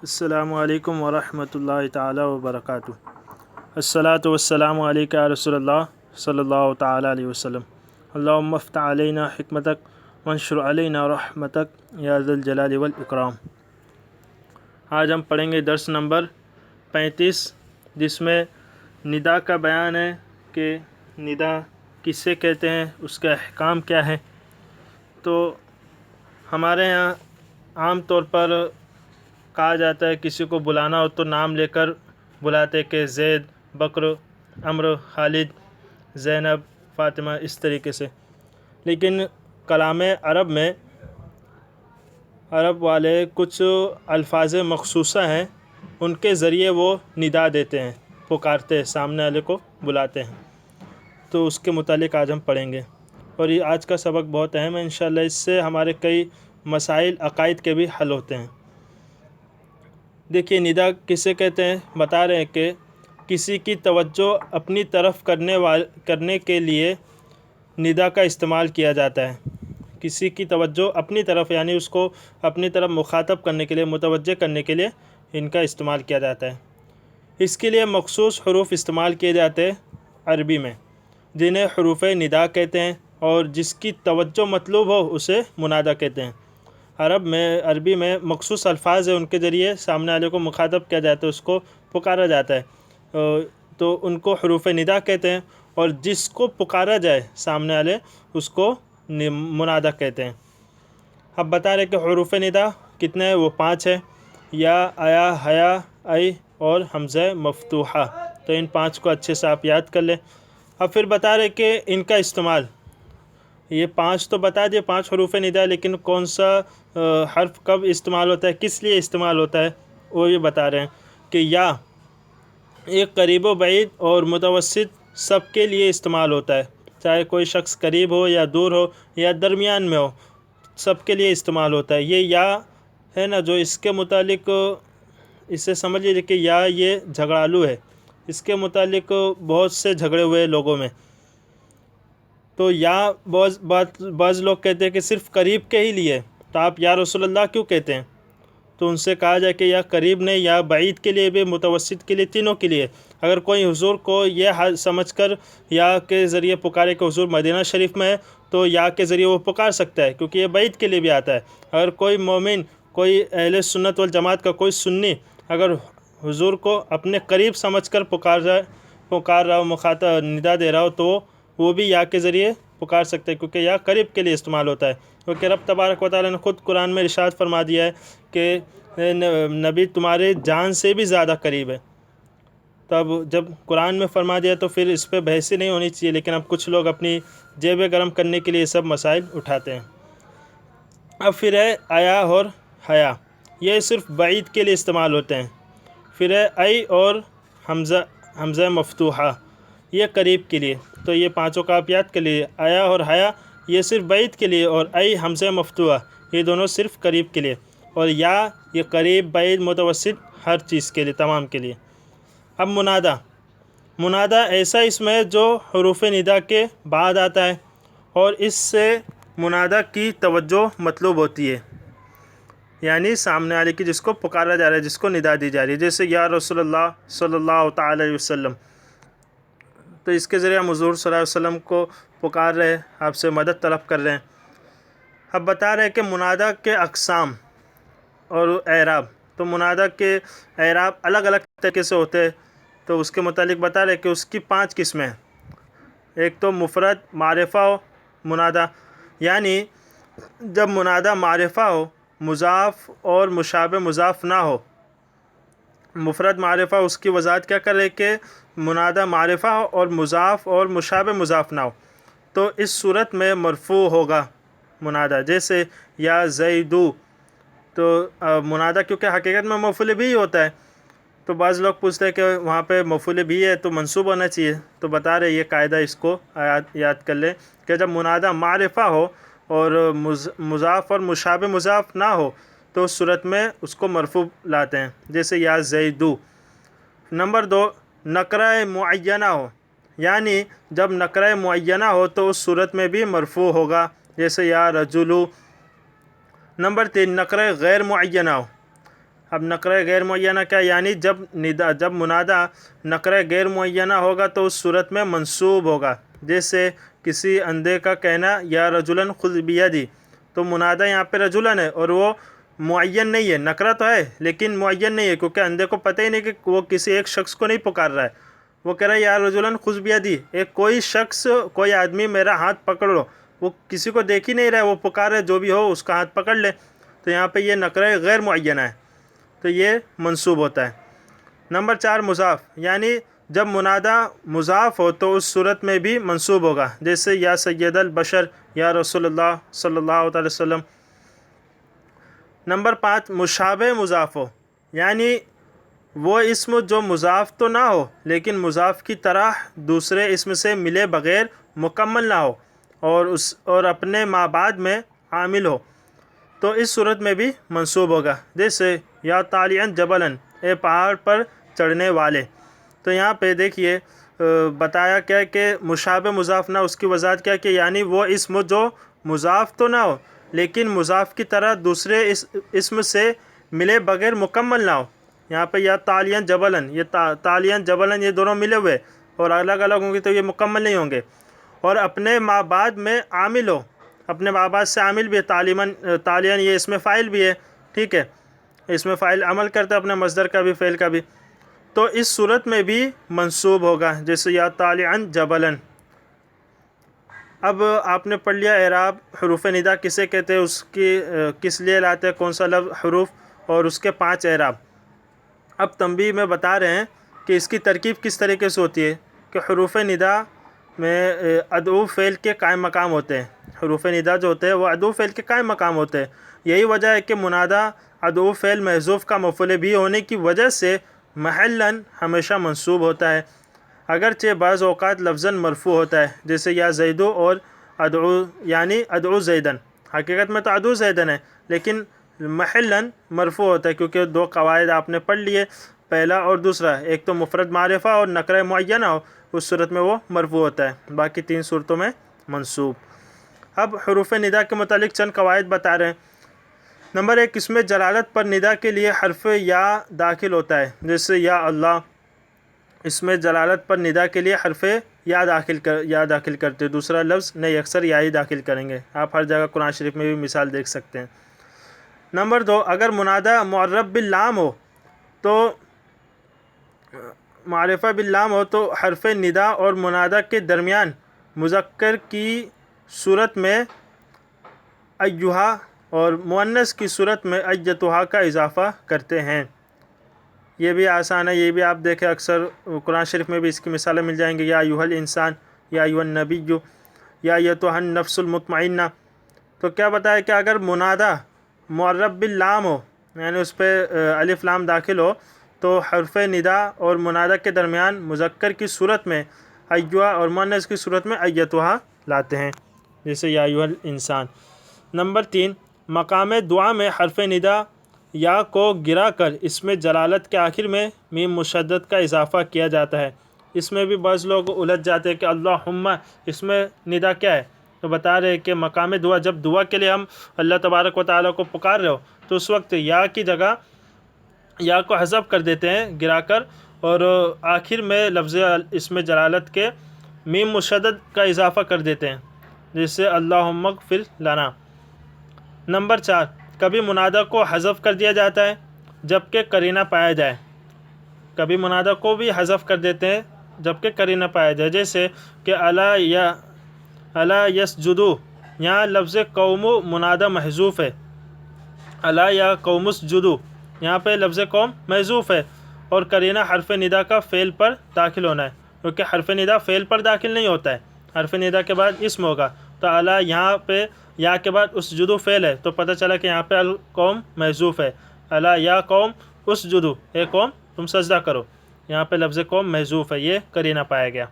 السلام علیکم ورحمۃ اللہ تعالی وبرکاتہ۔ الصلاۃ والسلام علیک یا رسول اللہ صلی اللہ تعالی علیہ وسلم۔ اللہم افتح علینا حکمتک وانشر علینا رحمتک یا ذا الجلال والاکرام۔ آج ہم پڑھیں گے درس نمبر 35، جس میں ندا کا بیان ہے کہ ندا کسے کہتے ہیں، اس کا احکام کیا ہے۔ تو ہمارے یہاں عام طور پر کہا جاتا ہے کسی کو بلانا ہو تو نام لے کر بلاتے کہ زید، بکر، عمرو، خالد، زینب، فاطمہ، اس طریقے سے۔ لیکن کلام عرب میں عرب والے کچھ الفاظ مخصوصہ ہیں، ان کے ذریعے وہ ندا دیتے ہیں، پکارتے ہیں، سامنے والے کو بلاتے ہیں۔ تو اس کے متعلق آج ہم پڑھیں گے، اور یہ آج کا سبق بہت اہم ہے انشاءاللہ۔ اس سے ہمارے کئی مسائل عقائد کے بھی حل ہوتے ہیں۔ دیکھیے ندا کسے کہتے ہیں، بتا رہے ہیں کہ کسی کی توجہ اپنی طرف کرنے کے لیے ندا کا استعمال کیا جاتا ہے۔ کسی کی توجہ اپنی طرف، یعنی اس کو اپنی طرف مخاطب کرنے کے لیے، متوجہ کرنے کے لیے ان کا استعمال کیا جاتا ہے۔ اس کے لیے مخصوص حروف استعمال کیے جاتے ہیں عربی میں، جنہیں حروف ندا کہتے ہیں، اور جس کی توجہ مطلوب ہو اسے منادہ کہتے ہیں۔ عربی میں مخصوص الفاظ ہیں، ان کے ذریعے سامنے والے کو مخاطب کیا جاتا ہے، اس کو پکارا جاتا ہے، تو ان کو حروف ندا کہتے ہیں، اور جس کو پکارا جائے سامنے والے اس کو منادہ کہتے ہیں۔ اب بتا رہے کہ حروف ندا کتنے ہیں، وہ 5 ہیں: یا، ایا، حیا، ای اور حمزہ مفتوحہ۔ تو ان 5 کو اچھے سے آپ یاد کر لیں۔ اب پھر بتا رہے کہ ان کا استعمال، یہ 5 تو بتا دیے، 5 حروف ندا، لیکن کون سا حرف کب استعمال ہوتا ہے، کس لیے استعمال ہوتا ہے، وہ یہ بتا رہے ہیں کہ یا ایک قریب و بعید اور متوسط سب کے لیے استعمال ہوتا ہے، چاہے کوئی شخص قریب ہو یا دور ہو یا درمیان میں ہو، سب کے لیے استعمال ہوتا ہے۔ یہ یا ہے نا، جو اس کے متعلق اس سے سمجھ لیجیے کہ یا یہ جھگڑالو ہے، اس کے متعلق بہت سے جھگڑے ہوئے لوگوں میں۔ تو یا بعض لوگ کہتے ہیں کہ صرف قریب کے ہی لیے، تو آپ یا رسول اللہ کیوں کہتے ہیں؟ تو ان سے کہا جائے کہ یا قریب نہیں، یا بعید کے لیے بھی، متوسط کے لیے، تینوں کے لیے۔ اگر کوئی حضور کو یہ سمجھ کر یا کے ذریعے پکارے کہ حضور مدینہ شریف میں ہے، تو یا کے ذریعے وہ پکار سکتا ہے، کیونکہ یہ بعید کے لیے بھی آتا ہے۔ اگر کوئی مومن، کوئی اہل سنت والجماعت کا کوئی سنی اگر حضور کو اپنے قریب سمجھ کر پکار رہا ہو، مخاطب ندا دے رہا ہو، تو وہ بھی یا کے ذریعے پکار سکتے ہیں، کیونکہ یا قریب کے لیے استعمال ہوتا ہے۔ کیونکہ رب تبارک و تعالیٰ نے خود قرآن میں ارشاد فرما دیا ہے کہ نبی تمہارے جان سے بھی زیادہ قریب ہے۔ تب جب قرآن میں فرما دیا تو پھر اس پہ بحث ہی نہیں ہونی چاہیے، لیکن اب کچھ لوگ اپنی جیبیں گرم کرنے کے لیے سب مسائل اٹھاتے ہیں۔ اب پھر ہے ایا اور حیا، یہ صرف بعید کے لیے استعمال ہوتے ہیں۔ پھر ہے ای اور حمزہ مفتوحہ، یہ قریب کے لیے۔ تو یہ 5 کا آپ یاد کر لیجیے، ایا اور حیا یہ صرف بعید کے لیے، اور ای، حمزہ مفتوحہ یہ دونوں صرف قریب کے لیے، اور یا یہ قریب، بعید، متوسط، ہر چیز کے لیے، تمام کے لیے۔ اب منادہ ایسا اسم ہے جو حروف ندا کے بعد آتا ہے، اور اس سے منادہ کی توجہ مطلوب ہوتی ہے، یعنی سامنے والے کی، جس کو پکارا جا رہا ہے، جس کو ندا دی جا رہی ہے، جیسے یا رسول اللہ صلی اللہ تعالی علیہ وسلم۔ تو اس کے ذریعے ہم حضور صلی اللہ علیہ وسلم کو پکار رہے ہیں، آپ سے مدد طلب کر رہے ہیں۔ اب بتا رہے ہیں کہ منادہ کے اقسام اور اعراب۔ تو منادہ کے اعراب الگ الگ طریقے سے ہوتے ہیں، تو اس کے متعلق بتا رہے ہیں کہ اس کی 5 قسمیں ہیں۔ ایک تو مفرد معرفہ ہو منادہ، یعنی جب منادہ معرفہ ہو، مضاف اور مشابہ مضاف نہ ہو۔ مفرد معرفہ، اس کی وضاحت کیا کر رہے کہ منادہ معرفہ ہو اور مضاف اور مشابہ مضاف نہ ہو، تو اس صورت میں مرفوع ہوگا منادہ، جیسے یا زیدو۔ تو منادہ کیونکہ حقیقت میں مفعول بھی ہوتا ہے، تو بعض لوگ پوچھتے ہیں کہ وہاں پہ مفعول بھی ہے تو منصوب ہونا چاہیے۔ تو بتا رہے یہ قاعدہ، اس کو یاد کر لیں کہ جب منادہ معرفہ ہو اور مضاف اور مشابہ مضاف نہ ہو، تو اس صورت میں اس کو مرفوع لاتے ہیں، جیسے یا زیدو۔ نمبر 2، نکرہ معینہ ہو، یعنی جب نکرہ معینہ ہو تو اس صورت میں بھی مرفوع ہوگا، جیسے یا رجلو۔ نمبر 3، نکرہ غیر معینہ ہو، اب نقرہ غیر معینہ کیا، یعنی جب منادہ نقرہ غیر معینہ ہوگا تو اس صورت میں منصوب ہوگا. جیسے کسی اندھے کا کہنا یا رجلاً خذ بیدی، تو منادہ یہاں پہ رجلاً ہے اور وہ معین نہیں ہے، نکرہ تو ہے لیکن معین نہیں ہے، کیونکہ اندھے کو پتہ ہی نہیں کہ وہ کسی ایک شخص کو نہیں پکار رہا ہے. وہ کہہ رہا ہے یا رجلاً خذ بیدی، ایک کوئی شخص، کوئی آدمی میرا ہاتھ پکڑ لو. وہ کسی کو دیکھ ہی نہیں رہا ہے، وہ پکار ہے جو بھی ہو اس کا ہاتھ پکڑ لے. تو یہاں پہ یہ نکرہ غیر معینہ ہے تو یہ منصوب ہوتا ہے. نمبر 4 مضاف، یعنی جب منادہ مضاف ہو تو اس صورت میں بھی منصوب ہوگا. جیسے یا سید البشر، یا رسول اللہ صلی اللہ علیہ وسلم. نمبر 5 مشابہ مضاف ہو، یعنی وہ اسم جو مضاف تو نہ ہو لیکن مضاف کی طرح دوسرے اسم سے ملے بغیر مکمل نہ ہو اور اپنے مابعد میں عامل ہو، تو اس صورت میں بھی منصوب ہوگا. جیسے یا طالعاً جبلاً، اے پہاڑ پر چڑھنے والے. تو یہاں پہ دیکھیے بتایا کیا کہ مشابہ مضاف نہ، اس کی وضاحت کیا کہ یعنی وہ اسم جو مضاف تو نہ ہو لیکن مضاف کی طرح دوسرے اسم سے ملے بغیر مکمل نہ ہو. یہاں پہ یا طالعاً جبلاً، یہ طالعاً جبلاً یہ دونوں ملے ہوئے اور الگ الگ ہوں گے تو یہ مکمل نہیں ہوں گے. اور اپنے مابعد میں عامل ہو، اپنے مابعد سے عامل بھی ہے. طالعاً یہ اسم فاعل بھی ہے، ٹھیک ہے، اسم فاعل عمل کرتا ہے اپنے مصدر کا بھی فعل کا بھی، تو اس صورت میں بھی منصوب ہوگا. جیسے یا طالعاً جبلاً. اب آپ نے پڑھ لیا اعراب حروف ندا کسے کہتے ہیں، اس کی کس لیے لاتے ہیں، کون سا لفظ، حروف اور اس کے 5 اعراب. اب تنبیہ میں بتا رہے ہیں کہ اس کی ترکیب کس طریقے سے ہوتی ہے کہ حروف ندا میں ادعو فعل کے قائم مقام ہوتے ہیں. حروف ندا جو ہوتے ہیں وہ ادعو فعل کے قائم مقام ہوتے ہیں. یہی وجہ ہے کہ منادہ ادعو فعل محذوف کا مفعول بھی ہونے کی وجہ سے محلاً ہمیشہ منصوب ہوتا ہے، اگرچہ بعض اوقات لفظاً مرفوع ہوتا ہے. جیسے یا زیدو اور ادعو، یعنی ادعو زیدن، حقیقت میں تو ادعو زیدن ہے لیکن محلاً مرفوع ہوتا ہے کیونکہ 2 قواعد آپ نے پڑھ لیے، پہلا اور دوسرا، ایک تو مفرد معرفہ اور نکرہ معینہ ہو، اس صورت میں وہ مرفوع ہوتا ہے، باقی 3 صورتوں میں منصوب. اب حروف ندا کے متعلق چند قواعد بتا رہے ہیں. نمبر 1 اس میں جلالت پر ندا کے لیے حرف یا داخل ہوتا ہے. جیسے یا اللہ، اس میں جلالت پر ندا کے لیے حرف یا داخل کرتے. دوسرا لفظ نہیں، اکثر یا ہی داخل کریں گے. آپ ہر جگہ قرآن شریف میں بھی مثال دیکھ سکتے ہیں. نمبر 2 اگر منادہ معرب باللام ہو تو معرفہ باللام ہو تو حرف ندا اور منادہ کے درمیان مذکر کی صورت میں ایھا اور مؤنث کی صورت میں ایتھا کا اضافہ کرتے ہیں. یہ بھی آسان ہے، یہ بھی آپ دیکھیں اکثر قرآن شریف میں بھی اس کی مثالیں مل جائیں گی. یا ایھا الانسان، یا ایھا النبی، یا ایتھا النفس المطمئنہ. تو کیا بتایا کہ اگر منادہ معرب باللام ہو، یعنی اس پہ الف لام داخل ہو، تو حرف ندا اور منادہ کے درمیان مذکر کی صورت میں ایھا اور مؤنث کی صورت میں ایتھا لاتے ہیں، جیسے یا ایھا الانسان. نمبر 3 مقام دعا میں حرف ندا یا کو گرا کر اس میں جلالت کے آخر میں میم مشدد کا اضافہ کیا جاتا ہے. اس میں بھی بعض لوگ الجھ جاتے ہیں کہ اللہم اس میں ندا کیا ہے. تو بتا رہے کہ مقام دعا، جب دعا کے لیے ہم اللہ تبارک و تعالیٰ کو پکار رہے ہو تو اس وقت یا کی جگہ یا کو حذف کر دیتے ہیں گرا کر، اور آخر میں لفظ اس میں جلالت کے میم مشدد کا اضافہ کر دیتے ہیں، جیسے اللہم اغفر لنا. نمبر 4 کبھی منادہ کو حذف کر دیا جاتا ہے جبکہ قرینہ پایا جائے. کبھی منادہ کو بھی حذف کر دیتے ہیں جبکہ قرینہ پایا جائے. جیسے کہ الا یسجدو، یہاں لفظ قوم منادہ محذوف ہے. الا یا قوم اسجدو، یہاں پہ لفظ قوم محذوف ہے اور قرینہ حرف ندا کا فعل پر داخل ہونا ہے، کیونکہ حرف ندا فعل پر داخل نہیں ہوتا ہے، حرف ندا کے بعد اسم ہوگا. تو الا یہاں پہ یا کے بعد اسجدو فعل ہے تو پتہ چلا کہ یہاں پہ القوم محذوف ہے. الا یا قوم اسجدو، اے قوم تم سجدہ کرو، یہاں پہ لفظ قوم محذوف ہے، یہ قرینہ پایا گیا.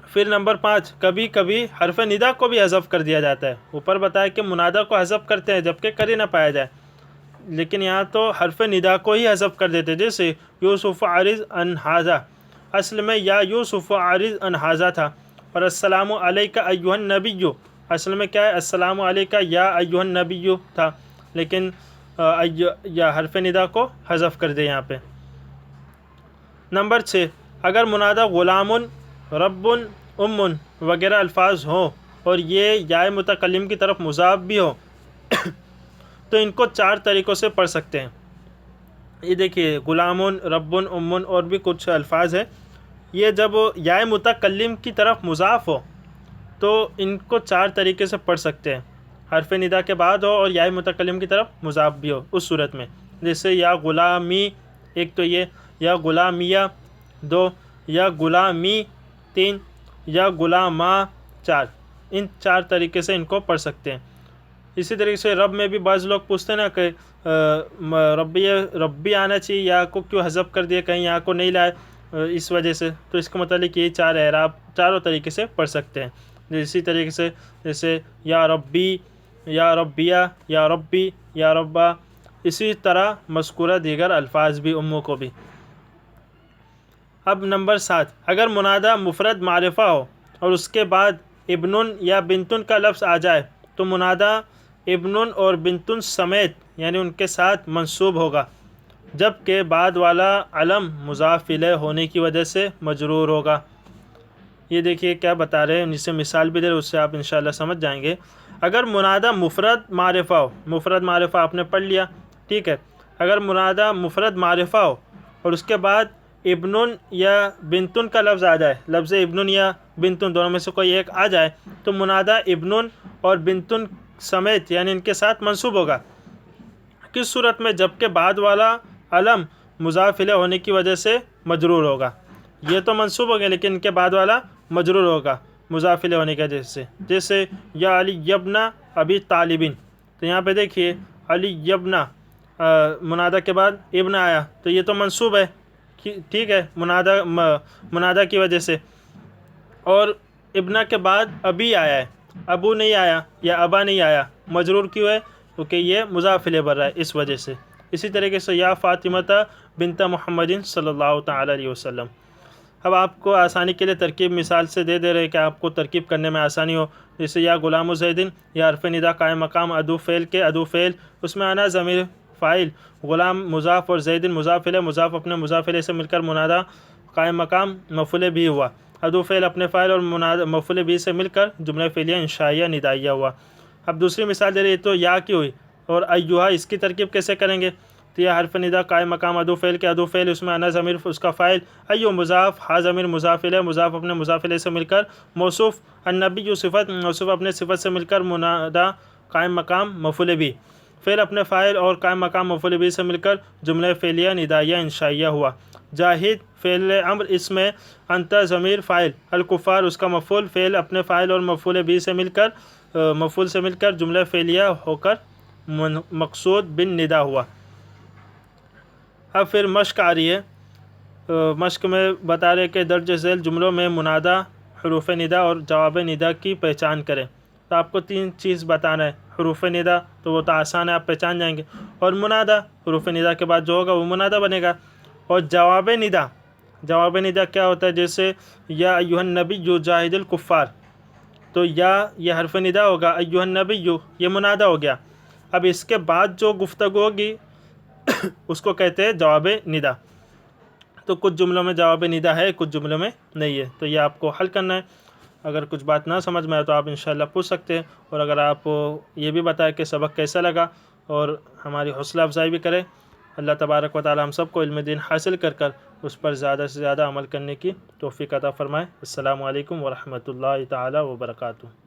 پھر نمبر 5 کبھی کبھی حرف ندا کو بھی حذف کر دیا جاتا ہے. اوپر بتایا کہ منادہ کو حذف کرتے ہیں جبکہ قرینہ پایا جائے، لیکن یہاں تو حرف ندا کو ہی حذف کر دیتے. جیسے یوسف اعرض عن ھذا، اصل میں یا یوسف اعرض عن ھذا تھا، اور السلام علیک ایھا النبی، اصل میں کیا ہے، السلام علیک یا ایھا النبی تھا، لیکن یا حرف ندا کو حذف کر دیں یہاں پہ۔ نمبر 6، اگر منادہ غلام، رب، وغیرہ الفاظ ہوں اور یہ یا متکلم کی طرف مضاف بھی ہو تو ان کو 4 طریقوں سے پڑھ سکتے ہیں۔ یہ دیکھیے غلام، رب، اور بھی کچھ الفاظ ہیں، یہ جب یا متکلم کی طرف مضاف ہو تو ان کو 4 طریقے سے پڑھ سکتے ہیں، حرف ندا کے بعد ہو اور یا متکلم کی طرف مضاف بھی ہو اس صورت میں، جیسے یا غلامی، ایک تو یہ، یا غلامیہ 2، یا غلامی 3، یا غلامہ 4، ان 4 طریقے سے ان کو پڑھ سکتے ہیں۔ اسی طریقے سے رب میں بھی بعض لوگ پوچھتے ہیں نا کہ ربی آنا چاہیے، یا کو کیوں حذف کر دیا، کہیں یا کو نہیں لائے اس وجہ سے، تو اس کے متعلق یہ 4 اعراب چاروں طریقے سے پڑھ سکتے ہیں۔ اسی طریقے سے جیسے یا ربی، یا ربیہ، یا ربی، یا ربا، اسی طرح مذکورہ دیگر الفاظ بھی، اموں کو بھی۔ اب نمبر 7، اگر منادہ مفرد معرفہ ہو اور اس کے بعد ابن یا بنتن کا لفظ آ جائے تو منادہ ابن اور بنتن سمیت یعنی ان کے ساتھ منصوب ہوگا، جبکہ بعد والا علم مضاف الیہ ہونے کی وجہ سے مجرور ہوگا۔ یہ دیکھیے کیا بتا رہے ہیں، جس سے مثال بھی دے رہے، اس سے آپ انشاءاللہ سمجھ جائیں گے۔ اگر منادہ مفرد معرفہ ہو، مفرد معرفہ آپ نے پڑھ لیا، ٹھیک ہے، اگر منادہ مفرد معرفہ ہو اور اس کے بعد ابن یا بنتن کا لفظ آ جائے، لفظ ابن یا بنتن دونوں میں سے کوئی ایک آ جائے تو منادہ ابن اور بنتن سمیت یعنی ان کے ساتھ منصوب ہوگا۔ کس صورت میں؟ جبکہ بعد والا علم مضاف الیہ ہونے کی وجہ سے مجرور ہوگا۔ یہ تو منصوب ہو گیا لیکن ان کے بعد والا مجرور ہوگا مضاف الیہ ہونے کی وجہ سے، جیسے یا علی ابن ابی طالب، تو یہاں پہ دیکھیے علی ابن منادہ کے بعد ابن آیا تو یہ تو منصوب ہے، ٹھیک ہے، منادہ کی وجہ سے، اور ابن کے بعد ابی آیا ہے، ابو نہیں آیا یا ابا نہیں آیا، مجرور کیوں ہے؟ کیونکہ یہ مضاف الیہ بن رہا ہے اس وجہ سے۔ اسی طریقے سے یا فاطمۃ بنت محمد صلی اللہ تعالی علیہ وسلم۔ اب آپ کو آسانی کے لیے ترکیب مثال سے دے رہے کہ آپ کو ترکیب کرنے میں آسانی ہو، جیسے یا غلام زیدن، یا حرف ندا قائم مقام ادو فعل کے ادو فعل، اس میں آنا ضمیر فاعل، غلام مضاف اور زیدن مضاف الیہ، مضاف اپنے مضاف الیہ سے مل کر منادہ قائم مقام مفعول بھی ہوا، ادو فعل اپنے فاعل اور مفعول بھی سے مل کر جملہ فعلیہ انشائیہ ندائیہ ہوا۔ اب دوسری مثال دے رہی ہے تو یا کی ہوئی، اور ایھا، اس کی ترکیب کیسے کریں گے؟ تو یہ حرف ندا قائم مقام ادو فعل کے ادو فعل، اس میں انا ضمیر اس کا فاعل، ایو مضاف، ہا ضمیر مضاف الیہ، مضاف اپنے مضاف الیہ سے مل کر موصوف، النبی صفت، موصوف اپنے صفت سے مل کر منادہ قائم مقام مفعول بھی، فعل اپنے فاعل اور قائم مقام مفعول بھی سے مل کر جملہ فعلیہ ندائیہ انشائیہ ہوا۔ جاہد فعل امر، اس میں انت ضمیر فاعل، الکفار اس کا مفعول، فعل اپنے فاعل اور مفعول بھی سے مل کر جملہ فعلیہ ہو کر مقصود بن ندا ہوا۔ اب پھر مشق آ رہی ہے، مشق میں بتا رہے کہ درج ذیل جملوں میں منادہ، حروف ندا اور جواب ندا کی پہچان کریں۔ تو آپ کو 3 چیز بتانا ہے، حروف ندا تو وہ تو آسان ہے، آپ پہچان جائیں گے، اور منادہ حروف ندا کے بعد جو ہوگا وہ منادہ بنے گا، اور جواب ندا کیا ہوتا ہے؟ جیسے یا ایھا النبی جاہد الکفار، تو یا یہ حرف ندا ہوگا، ایھا النبی یہ منادہ ہو گیا، اب اس کے بعد جو گفتگو ہوگی اس کو کہتے ہیں جواب ندا۔ تو کچھ جملوں میں جواب ندا ہے، کچھ جملوں میں نہیں ہے، تو یہ آپ کو حل کرنا ہے۔ اگر کچھ بات نہ سمجھ میں آئے تو آپ انشاءاللہ پوچھ سکتے ہیں، اور اگر آپ یہ بھی بتائیں کہ سبق کیسا لگا اور ہماری حوصلہ افزائی بھی کریں۔ اللہ تبارک و تعالی ہم سب کو علم دین حاصل کر اس پر زیادہ سے زیادہ عمل کرنے کی توفیق عطا فرمائے۔ السلام علیکم ورحمۃ اللہ تعالی وبرکاتہ۔